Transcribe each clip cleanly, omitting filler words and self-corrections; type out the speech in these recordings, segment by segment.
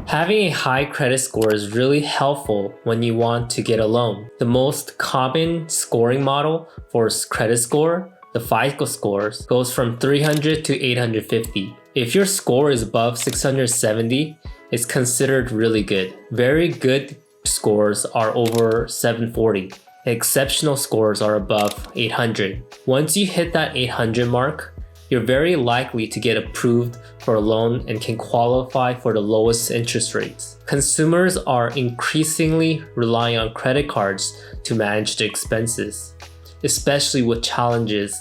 Having a high credit score is really helpful when you want to get a loan. The most common scoring model for credit score, the FICO scores, goes from 300 to 850. If your score is above 670, it's considered really good. Very good scores are over 740. Exceptional scores are above 800. Once you hit that 800 mark, you're very likely to get approved for a loan and can qualify for the lowest interest rates. Consumers are increasingly relying on credit cards to manage their expenses, especially with challenges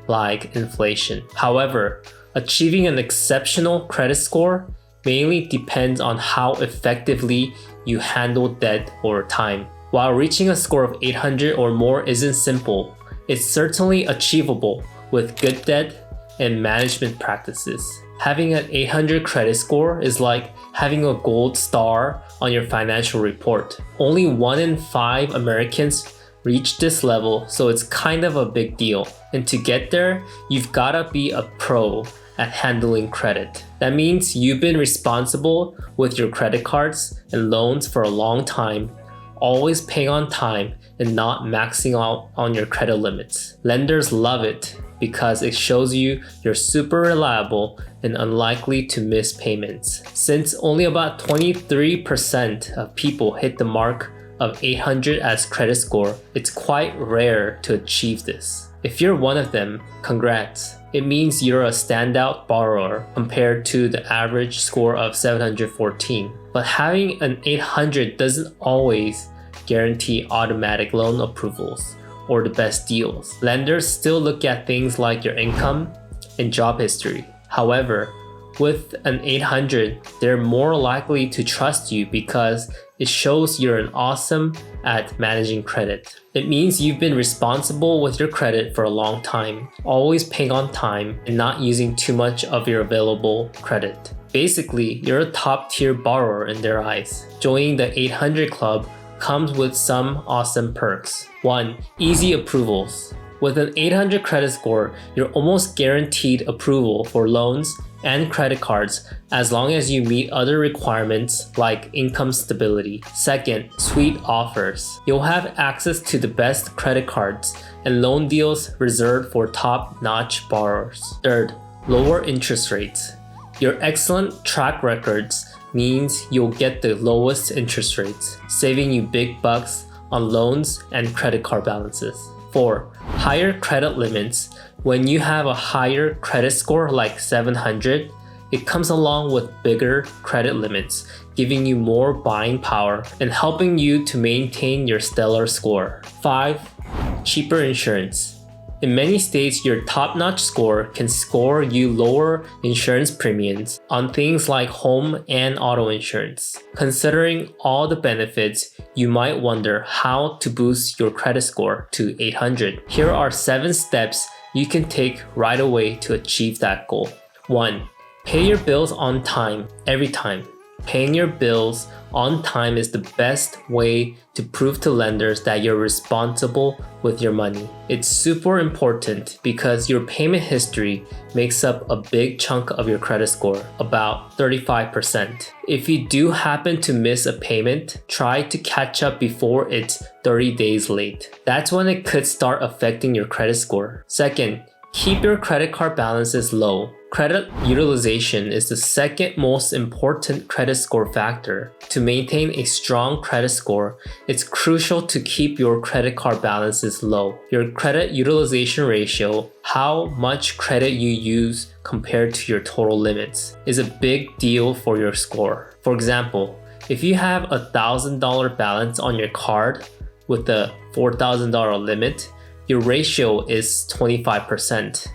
like inflation. However, achieving an exceptional credit score mainly depends on how effectively you handle debt over time. While reaching a score of 800 or more isn't simple, it's certainly achievable with good debt and management practices. Having an 800 credit score is like having a gold star on your financial report. Only 1 in 5 Americans reach this level, so it's kind of a big deal. And to get there, you've gotta be a pro at handling credit. That means you've been responsible with your credit cards and loans for a long time, always paying on time and not maxing out on your credit limits. Lenders love it because it shows you're super reliable and unlikely to miss payments. Since only about 23% of people hit the mark of 800 as credit score, it's quite rare to achieve this. If you're one of them, congrats. It means you're a standout borrower compared to the average score of 714. But having an 800 doesn't always guarantee automatic loan approvals or the best deals. Lenders still look at things like your income and job history. However, with an 800, they're more likely to trust you because it shows you're an awesome at managing credit. It means you've been responsible with your credit for a long time, always paying on time and not using too much of your available credit. Basically, you're a top tier borrower in their eyes. Joining the 800 club comes with some awesome perks. 1. Easy approvals. With an 800 credit score, you're almost guaranteed approval for loans and credit cards as long as you meet other requirements like income stability. Second, sweet offers. You'll have access to the best credit cards and loan deals reserved for top-notch borrowers. Third, lower interest rates. Your excellent track records means you'll get the lowest interest rates, saving you big bucks on loans and credit card balances. 4. Higher credit limits. When you have a higher credit score like 700, it comes along with bigger credit limits, giving you more buying power and helping you to maintain your stellar score. 5. Cheaper insurance. In many states, your top-notch score can score you lower insurance premiums on things like home and auto insurance. Considering all the benefits, you might wonder how to boost your credit score to 800. Here are 7 steps you can take right away to achieve that goal. 1. Pay your bills on time, every time. Paying your bills on time is the best way to prove to lenders that you're responsible with your money. It's super important because your payment history makes up a big chunk of your credit score, about 35%. If you do happen to miss a payment, try to catch up before it's 30 days late. That's when it could start affecting your credit score. Second, keep your credit card balances low. Credit utilization is the second most important credit score factor. To maintain a strong credit score, it's crucial to keep your credit card balances low. Your credit utilization ratio, how much credit you use compared to your total limits, is a big deal for your score. For example, if you have a $1,000 balance on your card with a $4,000 limit, your ratio is 25%.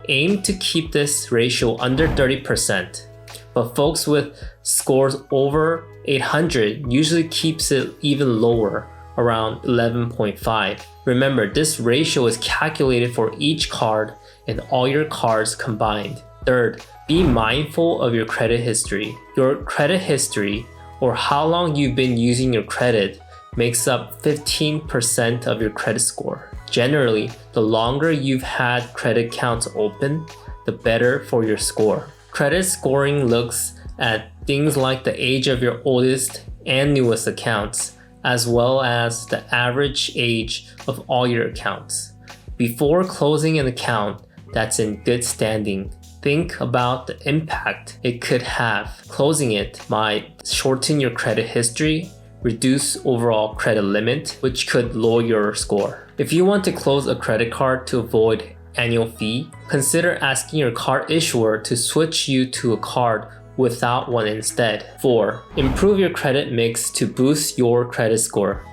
Aim to keep this ratio under 30%, but folks with scores over 800 usually keeps it even lower, around 11.5. Remember, this ratio is calculated for each card and all your cards combined. Third, be mindful of your credit history. Your credit history, or how long you've been using your credit, makes up 15% of your credit score. Generally, the longer you've had credit accounts open, the better for your score. Credit scoring looks at things like the age of your oldest and newest accounts, as well as the average age of all your accounts. Before closing an account that's in good standing, think about the impact it could have. Closing it might shorten your credit history, reduce overall credit limit, which could lower your score. If you want to close a credit card to avoid annual fee, consider asking your card issuer to switch you to a card without one instead. 4. Improve your credit mix to boost your credit score.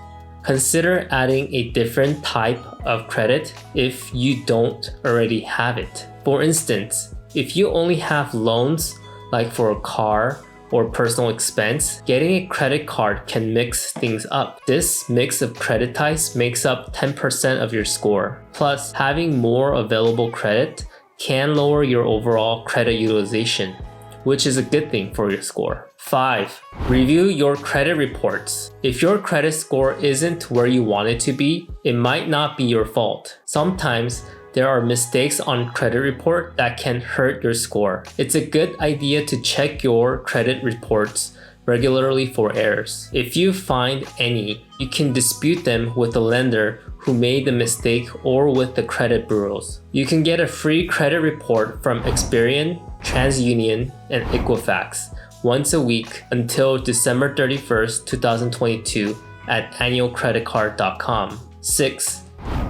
Consider adding a different type of credit if you don't already have it. For instance, if you only have loans, like for a car or personal expense, getting a credit card can mix things up. This mix of credit types makes up 10% of your score. Plus, having more available credit can lower your overall credit utilization, which is a good thing for your score. 5. Review your credit reports. If your credit score isn't where you want it to be, it might not be your fault. Sometimes there are mistakes on credit report that can hurt your score. It's a good idea to check your credit reports regularly for errors. If you find any, you can dispute them with the lender who made the mistake or with the credit bureaus. You can get a free credit report from Experian, TransUnion, and Equifax once a week until December 31st, 2022 at annualcreditcard.com. 6.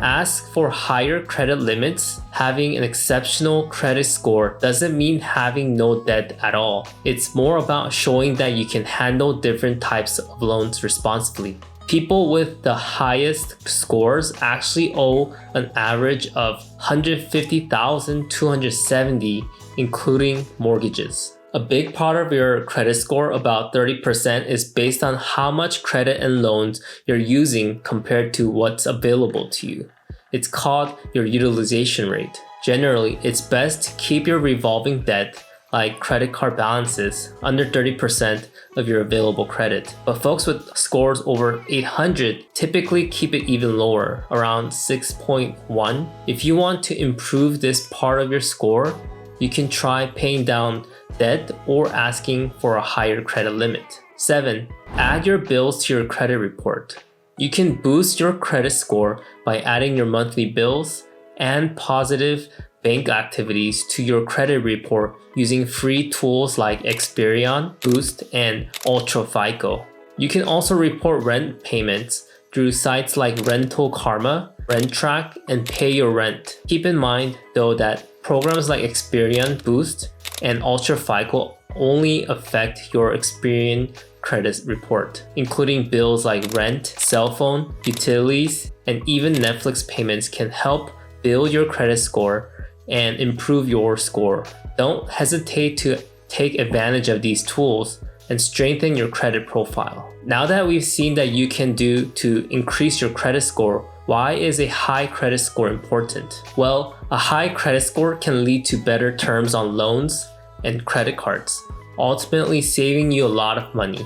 Ask for higher credit limits. Having an exceptional credit score doesn't mean having no debt at all. It's more about showing that you can handle different types of loans responsibly. People with the highest scores actually owe an average of $150,270, including mortgages. A big part of your credit score, about 30%, is based on how much credit and loans you're using compared to what's available to you. It's called your utilization rate. Generally, it's best to keep your revolving debt, like credit card balances, under 30% of your available credit. But folks with scores over 800 typically keep it even lower, around 6.1. If you want to improve this part of your score, you can try paying down debt or asking for a higher credit limit. 7. Add your bills to your credit report. You can boost your credit score by adding your monthly bills and positive bank activities to your credit report using free tools like Experian, Boost, and Ultra FICO. You can also report rent payments through sites like Rental Karma, RentTrack, and Pay Your Rent. Keep in mind, though, that programs like Experian, Boost, and Ultra FICO only affect your Experian credit report, including bills like rent, cell phone, utilities, and even Netflix payments can help build your credit score and improve your score. Don't hesitate to take advantage of these tools and strengthen your credit profile. Now that we've seen that you can do to increase your credit score, why is a high credit score important? Well, a high credit score can lead to better terms on loans and credit cards, ultimately saving you a lot of money.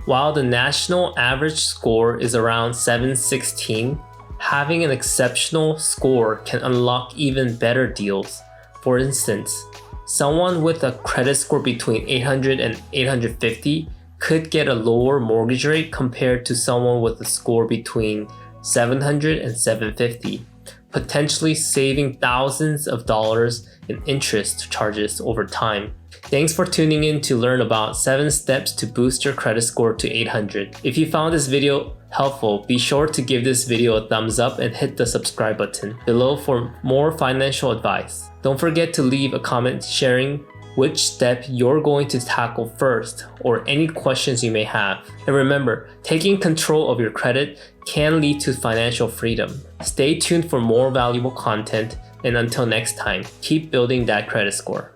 While the national average score is around 716, having an exceptional score can unlock even better deals. For instance, someone with a credit score between 800 and 850 could get a lower mortgage rate compared to someone with a score between 700 and 750, potentially saving thousands of dollars in interest charges over time. Thanks for tuning in to learn about 7 steps to boost your credit score to 800. If you found this video helpful, be sure to give this video a thumbs up and hit the subscribe button below for more financial advice. Don't forget to leave a comment sharing which step you're going to tackle first or any questions you may have. And remember, taking control of your credit can lead to financial freedom. Stay tuned for more valuable content, and until next time, keep building that credit score.